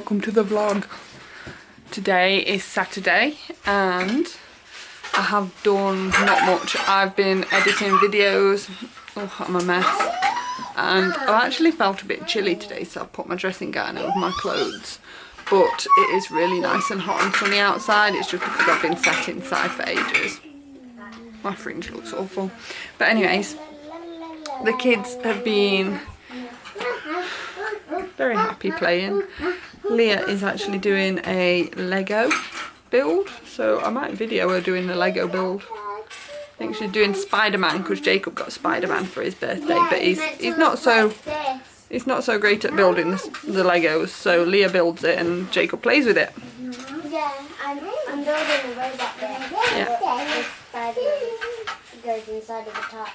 welcome to the vlog. Today is Saturday and I have done not much. I've been editing videos. Oh, I'm a mess. And I actually felt a bit chilly today, so I put my dressing gown over my clothes. But it is really nice and hot and sunny outside. It's just because I've been sat inside for ages. My fringe looks awful. But anyways, the kids have been very happy playing. Leah is actually doing a Lego build, so I might video her doing the Lego build. I think she's doing Spider-Man because Jacob got Spider-Man for his birthday, but he's not so great at building the Legos, so Leah builds it and Jacob plays with it. Yeah, I'm building a robot there. Yeah. Spider-Man goes inside of the top.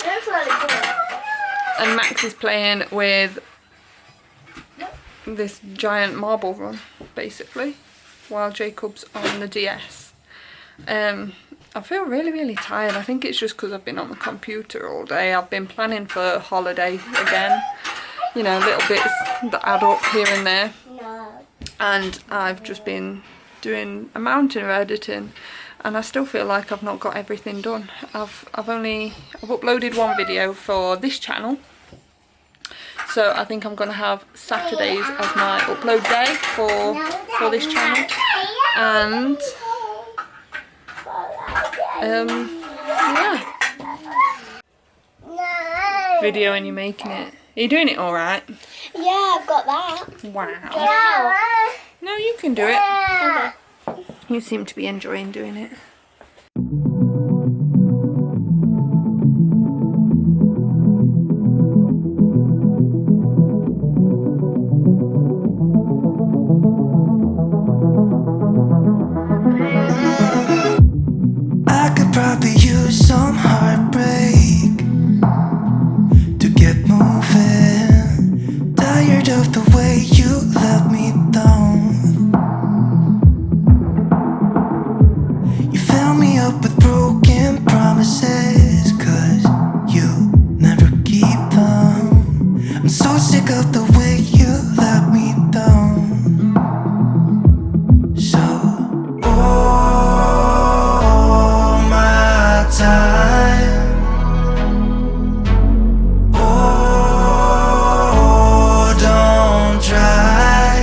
That's really cool. And Max is playing with this giant marble run, basically, while Jacob's on the DS. I feel really tired. I think it's just because I've been on the computer all day. I've been planning for holiday again, you know, little bits that add up here and there. And I've just been doing a mountain of editing, and I still feel like I've not got everything done. I've uploaded one video for this channel, so I think I'm gonna have Saturdays as my upload day for this channel. And yeah, video and you're making it. Are you doing it all right? Yeah, I've got that. Wow. Yeah. No, you can do it. Okay. You seem to be enjoying doing it. I could probably use some heartbreak to get moving. Tired of the way you let me down. You fill me up with broken promises, 'cause you never keep them. I'm so sick of the way you let me down. So all my time, oh, don't try.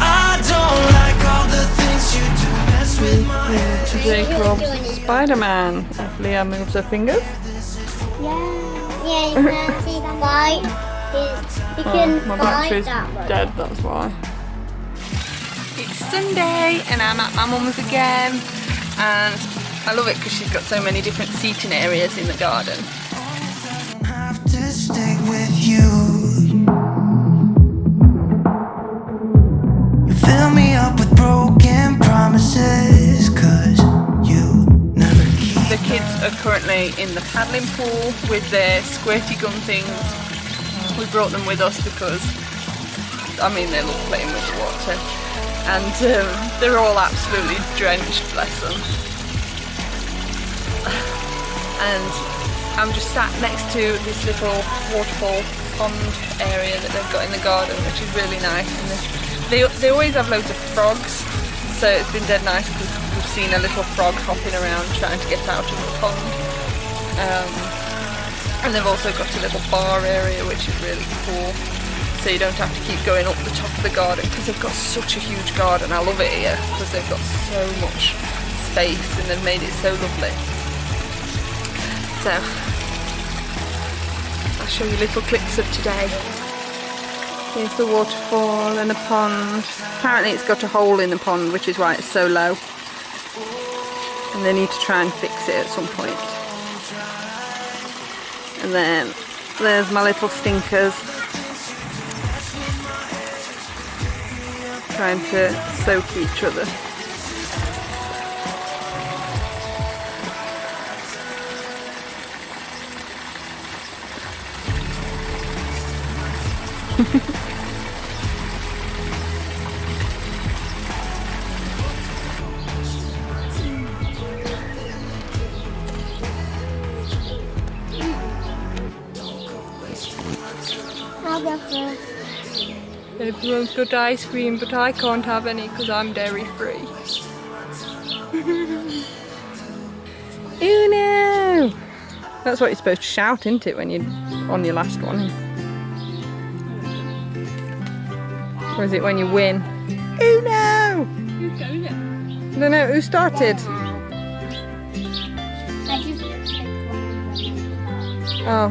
I don't like all the things you do, mess with my head. Jacob's Spider-Man. If Leah moves her fingers. Yeah, you can see the light. You can My fight battery's that one. dead, that's why. It's Sunday and I'm at my mum's again, and I love it because she's got so many different seating areas in the garden. Have to stay with you. You fill me up with broken promises, 'cause you never keep. The kids are currently in the paddling pool with their squirty gun things. We brought them with us because, I mean, they love playing with the water. And they're all absolutely drenched, bless them. And I'm just sat next to this little waterfall pond area that they've got in the garden, which is really nice. And they always have loads of frogs, so it's been dead nice because we've seen a little frog hopping around trying to get out of the pond. And they've also got a little bar area, which is really cool. So you don't have to keep going up the top of the garden because they've got such a huge garden. I love it here because they've got so much space and they've made it so lovely. So I'll show you little clips of today. Here's the waterfall and the pond. Apparently it's got a hole in the pond, which is why it's so low. And they need to try and fix it at some point. And then there's my little stinkers. Trying to soak each other. I'll go first. Everyone's got ice cream, but I can't have any because I'm dairy free. Uno! That's what you're supposed to shout, isn't it, when you're on your last one? Or is it when you win? Uno! Who's going it? I don't know, who started? I just picked one. Oh,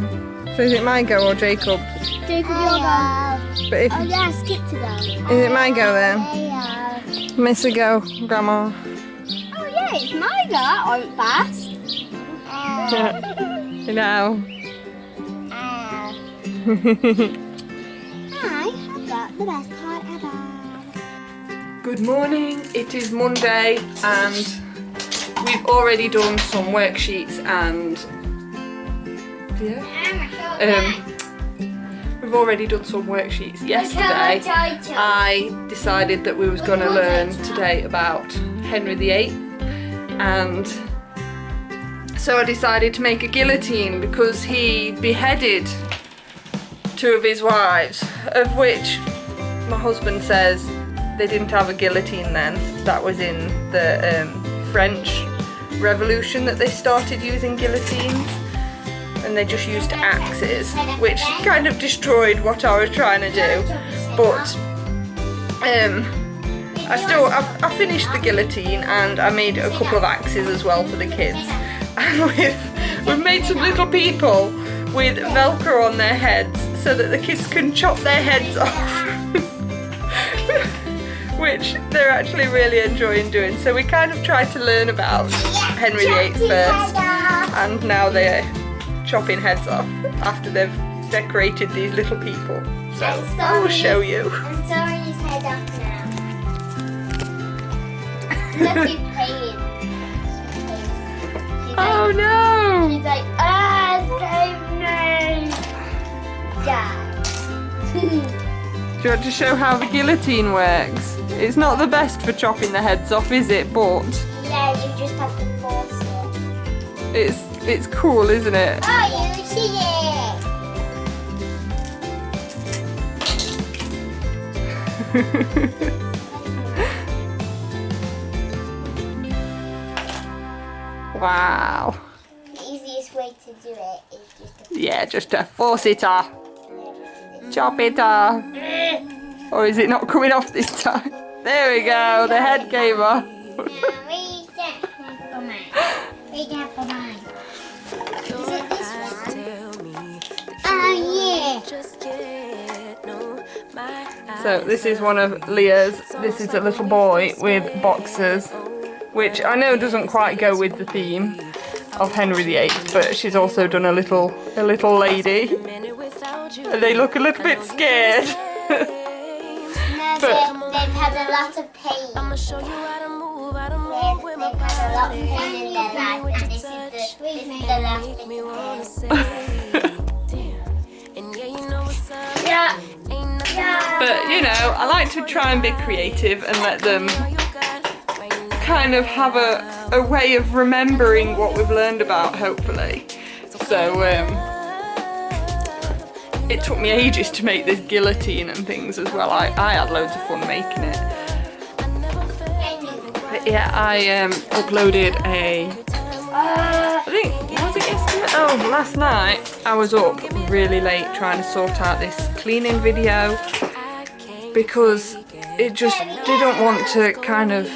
so is it my go or Jacob? Jacob, your go. But if, Oh yeah, skip to go. is it my go then? Yeah. Miss a go, Grandma. Oh yeah, it's my go. I went fast. You know. I have got the best card ever. Good morning, it is Monday and we've already done some worksheets and we've already done some worksheets yesterday. I decided that we was going to learn today about Henry VIII, and so I decided to make a guillotine because he beheaded 2 of his wives, of which my husband says they didn't have a guillotine then. That was in the French Revolution that they started using guillotines, and they just used axes, which kind of destroyed what I was trying to do. But I finished the guillotine and I made a couple of axes as well for the kids. And we've made some little people with Velcro on their heads so that the kids can chop their heads off. Which they're actually really enjoying doing. So we kind of tried to learn about Henry VIII first, and now they're chopping heads off after they've decorated these little people. So I will show you. I'm sewing his head off now. Look, he's playing. Oh no! He's like, save me! Die. Do you want to show how the guillotine works? It's not the best for chopping the heads off, is it? But Yeah, you just have to force it. it's cool, isn't it? Oh, you see it! Wow. The easiest way to do it is Just to force it off. Chop it off. Or is it not coming off this time? There we go, the head came off. Oh yeah. So this is one of Leah's. This is a little boy with boxers, which I know doesn't quite go with the theme of Henry VIII, but she's also done a little lady. And they look a little bit scared. They've had a lot of pain. They've had a lot of pain in their life, and this is the last bit. Yeah. But you know, I like to try and be creative and let them kind of have a way of remembering what we've learned about, hopefully. So it took me ages to make this guillotine and things as well. I had loads of fun making it. But yeah, I uploaded I think, was it yesterday? Oh, last night I was up really late trying to sort out this cleaning video because it just didn't want to kind of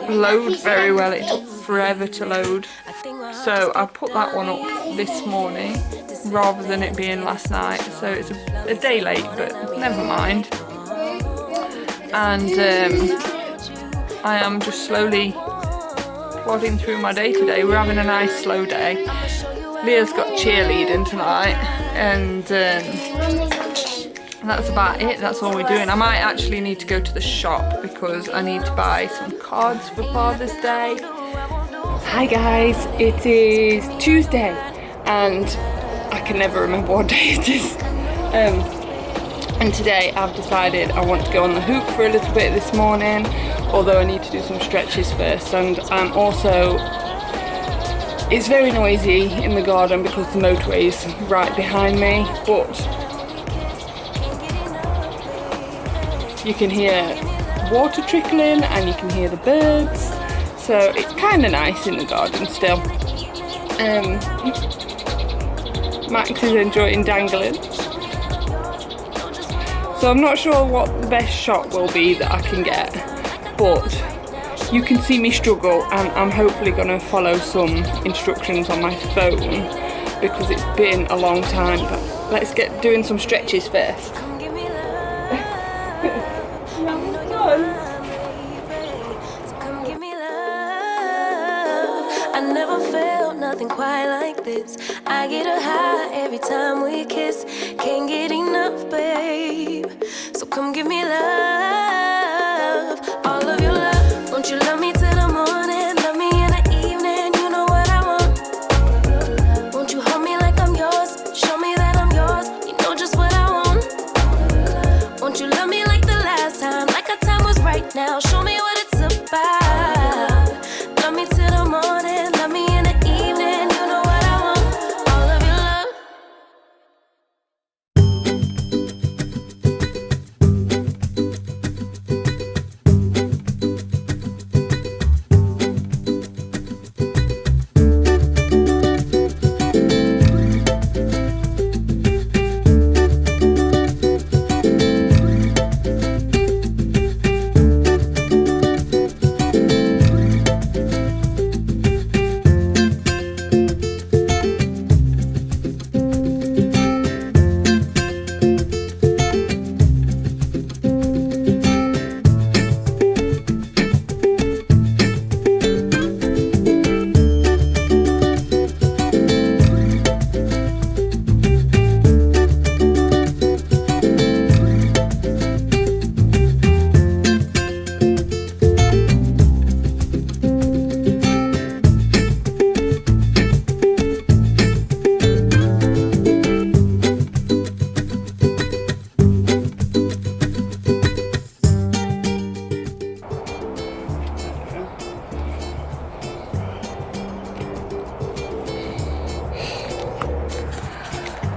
load very well. It took forever to load. So I put that one up this morning rather than it being last night. So it's a day late, but never mind. And I am just slowly plodding through my day today. We're having a nice slow day. Leah's got cheerleading tonight, and that's about it. That's all we're doing. I might actually need to go to the shop because I need to buy some cards for Father's Day. Hi guys, it is Tuesday and I can never remember what day it is. And today I've decided I want to go on the hoop for a little bit this morning, although I need to do some stretches first. And I'm also, it's very noisy in the garden because the motorway is right behind me, but you can hear water trickling and you can hear the birds, so it's kind of nice in the garden still. Max is enjoying dangling, so I'm not sure what the best shot will be that I can get, but you can see me struggle, and I'm hopefully going to follow some instructions on my phone because it's been a long time. But let's get doing some stretches first. I never felt nothing quite like this. I get a high every time we kiss. Can't get enough, babe. So come give me love, all of your love. Won't you love me till the morning, love me in the evening, you know what I want. Won't you hold me like I'm yours, show me that I'm yours, you know just what I want. Won't you love me like the last time, like our time was right now, show me what it's about. Love me till the morning, love me in the evening, you know what I want, all of your love.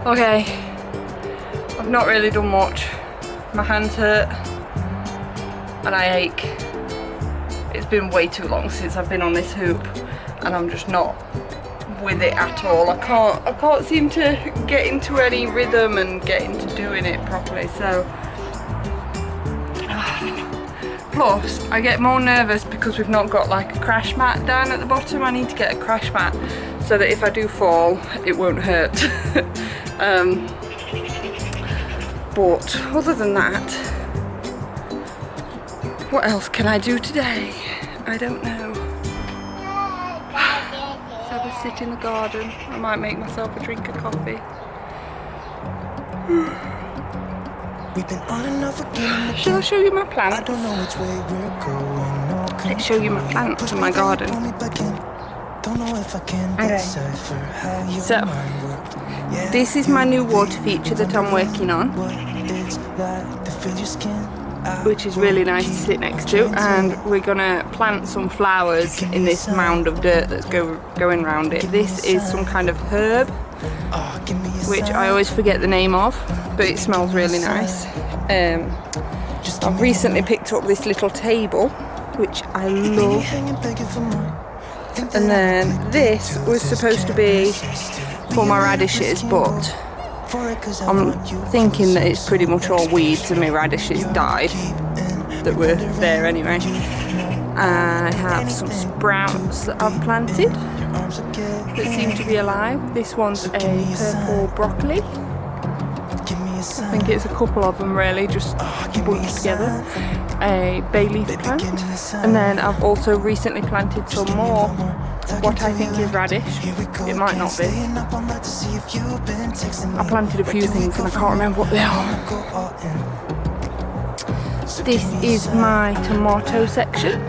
Okay, I've not really done much. My hands hurt and I ache. It's been way too long since I've been on this hoop and I'm just not with it at all. I can't seem to get into any rhythm and get into doing it properly, so plus I get more nervous because we've not got like a crash mat down at the bottom. I need to get a crash mat so that if I do fall it won't hurt. But other than that, what else can I do today? I don't know. So I sit in the garden. I might make myself a drink of coffee. We've been on and off again. Shall I show you my I plants? don't know which way we're going. No, Let's show you my plants in my garden. Don't know if I can decipher how your So, mind works. Yeah, this is my new water feature that I'm working on, what it's like to feel your skin. which is really nice to sit next to, and we're gonna plant some flowers in this mound of dirt that's going around it. This is some kind of herb, Oh, give me a which sign. I always forget the name of, but it smells really nice. Just give I've me recently picked up this little table, which I love, hanging begging for more. Think that and I then would this do was this, supposed to can't be resist. for my radishes, but For it, 'cause I I'm want you thinking that it's closer, pretty so much all next weeds and my radishes died that were there anyway. I have some sprouts that I've planted your arms again. that seem to be alive. This one's a purple broccoli. Give me a I sign. think it's a couple of them really, just bunched together. A bay leaf plant, and then I've also recently planted some more what I think is radish. It might not be. I planted a few things and I can't remember what they are. This is my tomato section.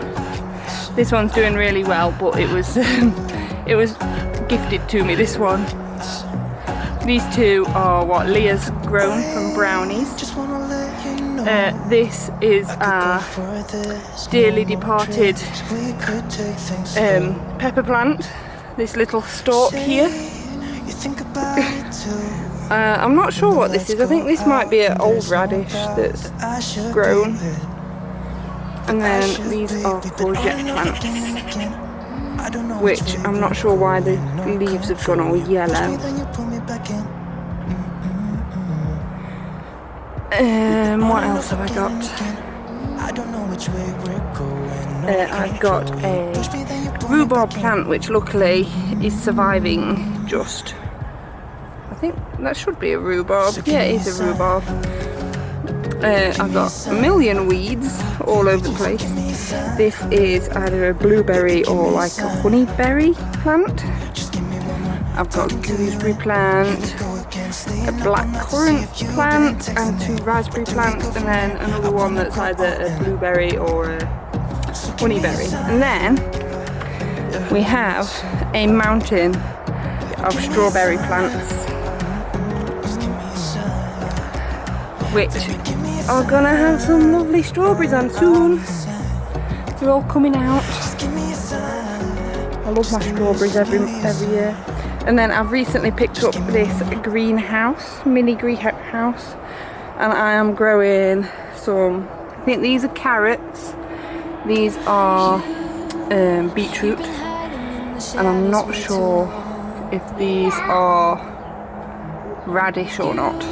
This one's doing really well, but it was it was gifted to me, this one. These two are what Leah's grown from brownies. This is our dearly departed pepper plant. This little stalk here. I'm not sure what this is. I think this might be an old radish that's grown. And then these are courgette plants, which I'm not sure why the leaves have gone all yellow. What else have I got? I've got a rhubarb plant, which luckily is surviving just. I think that should be a rhubarb. Yeah, it is a rhubarb. I've got a million weeds all over the place. This is either a blueberry or like a honeyberry plant. I've got a gooseberry plant, a blackcurrant plant and 2 raspberry plants, and then another one that's either a blueberry or a honeyberry. And then we have a mountain of strawberry plants, which are gonna have some lovely strawberries on soon. They're all coming out. I love my strawberries every year. And then I've recently picked up this greenhouse, mini greenhouse, and I am growing some, I think these are carrots, these are beetroot, and I'm not sure if these are radish or not.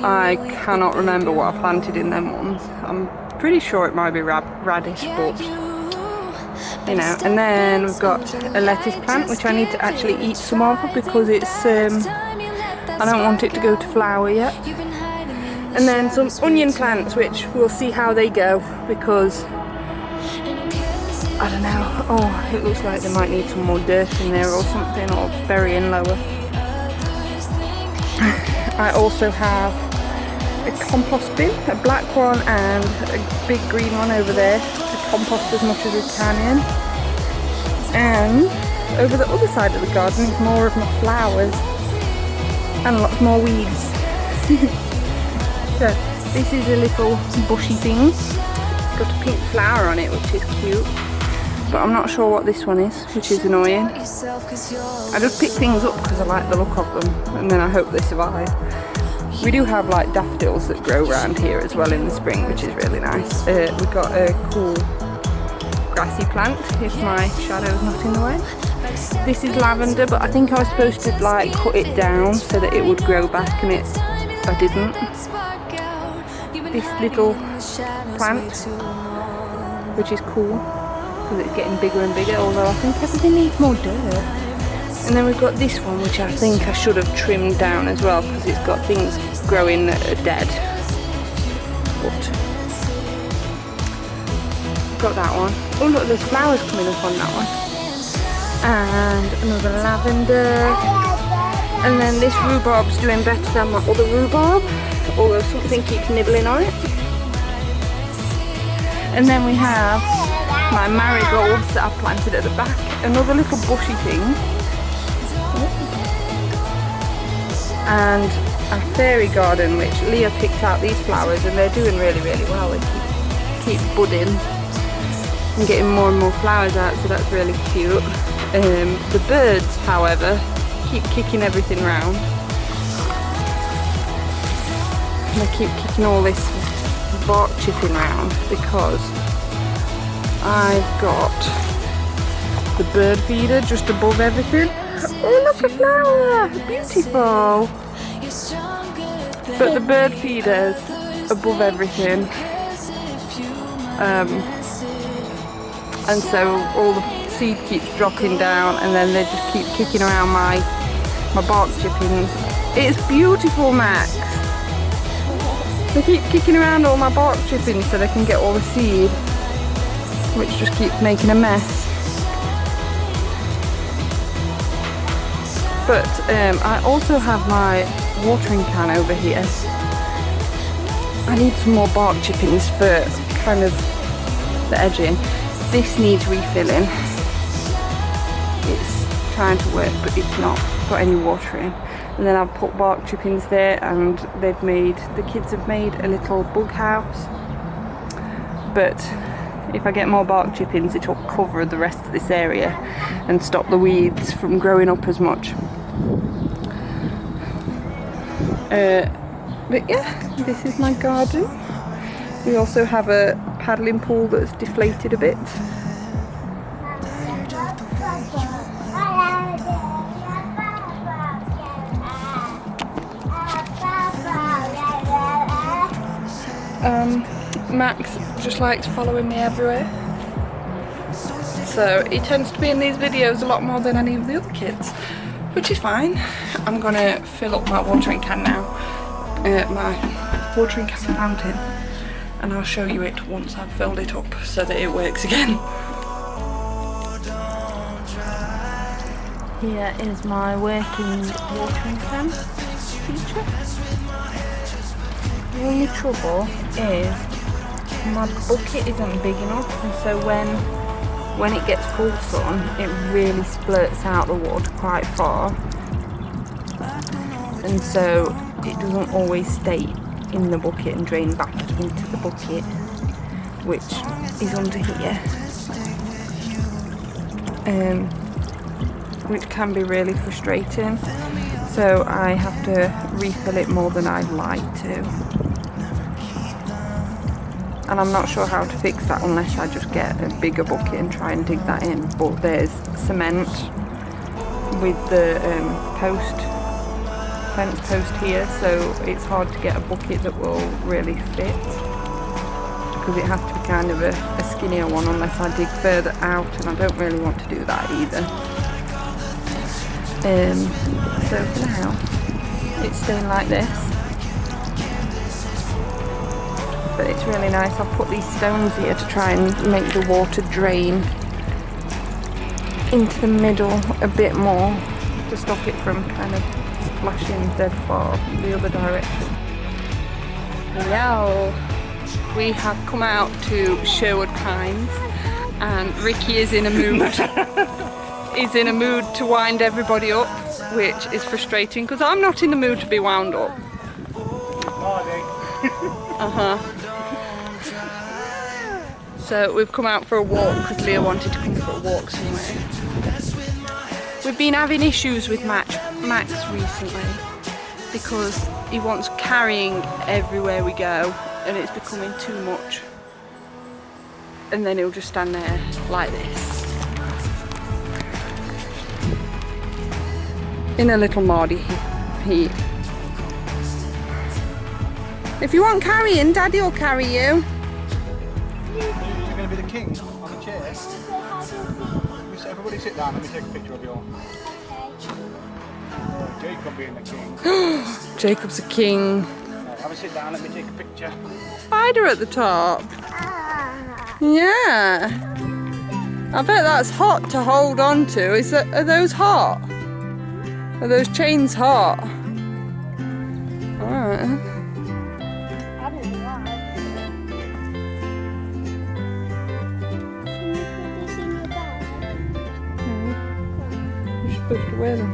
I cannot remember what I planted in them ones. I'm pretty sure it might be radish, but you know. And then we've got a lettuce plant, which I need to actually eat some of because it's I don't want it to go to flower yet. And then some onion plants, which we'll see how they go, because I don't know. Oh, it looks like they might need some more dirt in there or something, or burying lower. I also have a compost bin, a black one and a big green one over there to compost as much as we can in. And over the other side of the garden is more of my flowers and lots more weeds. So this is a little bushy thing. It's got a pink flower on it, which is cute. But I'm not sure what this one is, which is annoying. I just pick things up because I like the look of them, and then I hope they survive. We do have like daffodils that grow around here as well in the spring, which is really nice. We've got a cool grassy plant, if my shadow's not in the way. This is lavender, but I think I was supposed to like cut it down so that it would grow back, and I didn't. This little plant, which is cool, because it's getting bigger and bigger, although I think everything needs more dirt. And then we've got this one, which I think I should have trimmed down as well, because it's got things growing that are dead. But got that one. Oh look, there's flowers coming up on that one. And another lavender. And then this rhubarb's doing better than my other rhubarb, although something keeps nibbling on it. And then we have my marigolds that I've planted at the back, another little bushy thing, and a fairy garden which Leah picked out these flowers, and they're doing really well. They keep budding and getting more and more flowers out, so that's really cute. The birds, however, keep kicking everything round. And they keep kicking all this bark chipping round because I've got the bird feeder just above everything. Oh look, a flower! Beautiful! But the bird feeder's above everything. And so all the seed keeps dropping down, and then they just keep kicking around my bark chippings. It's beautiful, Max! They keep kicking around all my bark chippings so they can get all the seed, which just keeps making a mess. But I also have my watering can over here. I need some more bark chippings for kind of the edging. This needs refilling. It's trying to work, but it's not got any water in. And then I've put bark chippings there, and the kids have made a little bug house. But if I get more bark chippings, it'll cover the rest of this area and stop the weeds from growing up as much. But yeah, this is my garden. We also have a paddling pool that's deflated a bit. Max just likes following me everywhere. So he tends to be in these videos a lot more than any of the other kids, which is fine. I'm gonna fill up my watering can now, my watering can fountain, and I'll show you it once I've filled it up so that it works again. Here is my working watering can feature. The only trouble is my bucket isn't big enough, and so when it gets full sun, it really splurts out the water quite far, and so it doesn't always stay in the bucket and drain back into the bucket, which is under here, which can be really frustrating. So I have to refill it more than I'd like to. And I'm not sure how to fix that unless I just get a bigger bucket and try and dig that in. But there's cement with the fence post here, so it's hard to get a bucket that will really fit, because it has to be kind of a skinnier one unless I dig further out, and I don't really want to do that either. So for now, it's staying like this. But it's really nice. I've put these stones here to try and make the water drain into the middle a bit more, to stop it from kind of splashing dead far the other direction. Now we have come out to Sherwood Pines, and Ricky is in a mood. He's in a mood to wind everybody up, which is frustrating because I'm not in the mood to be wound up. So we've come out for a walk because Leah wanted to come for a walk somewhere. We've been having issues with Max recently because he wants carrying everywhere we go, and it's becoming too much. And then he'll just stand there like this in a little Mardy heap. If you want carrying, Daddy will carry you. You're going to be the king on the chair. Everybody sit down, let me take a picture of you all. Jacob being the king. Jacob's a king. Have a sit down, let me take a picture. Spider at the top. Yeah. I bet that's hot to hold on to. Are those hot? Are those chains hot? Alright. You're supposed to wear them.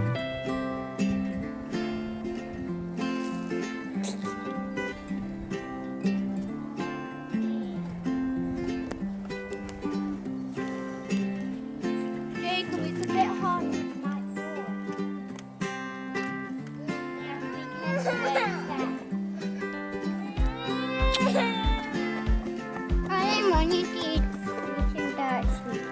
Jacob, it's a bit hard with my I didn't want you to eat that sweet.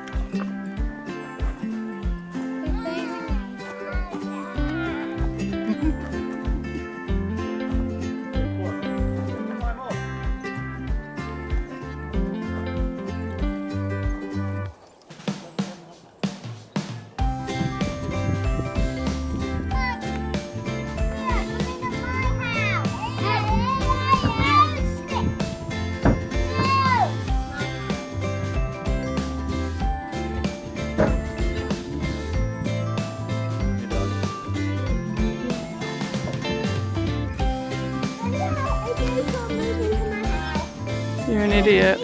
You're an idiot.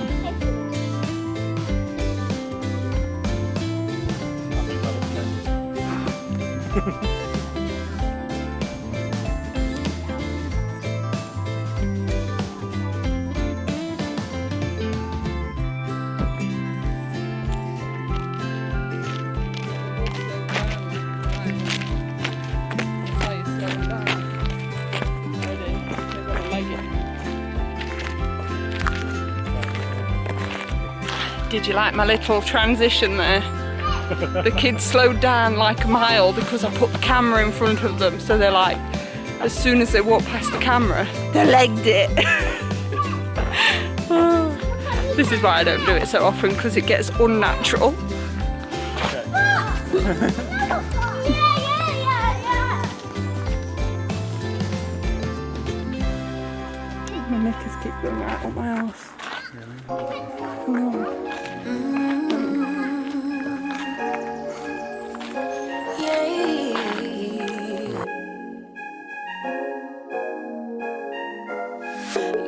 Did you like my little transition there? The kids slowed down like a mile because I put the camera in front of them, so they're like, as soon as they walk past the camera, they legged it. This is why I don't do it so often, because it gets unnatural. My knickers keep going out of my house.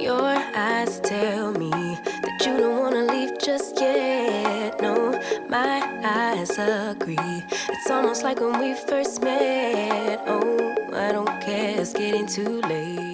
Your eyes tell me that you don't wanna leave just yet. No, my eyes agree. It's almost like when we first met. Oh, I don't care, it's getting too late.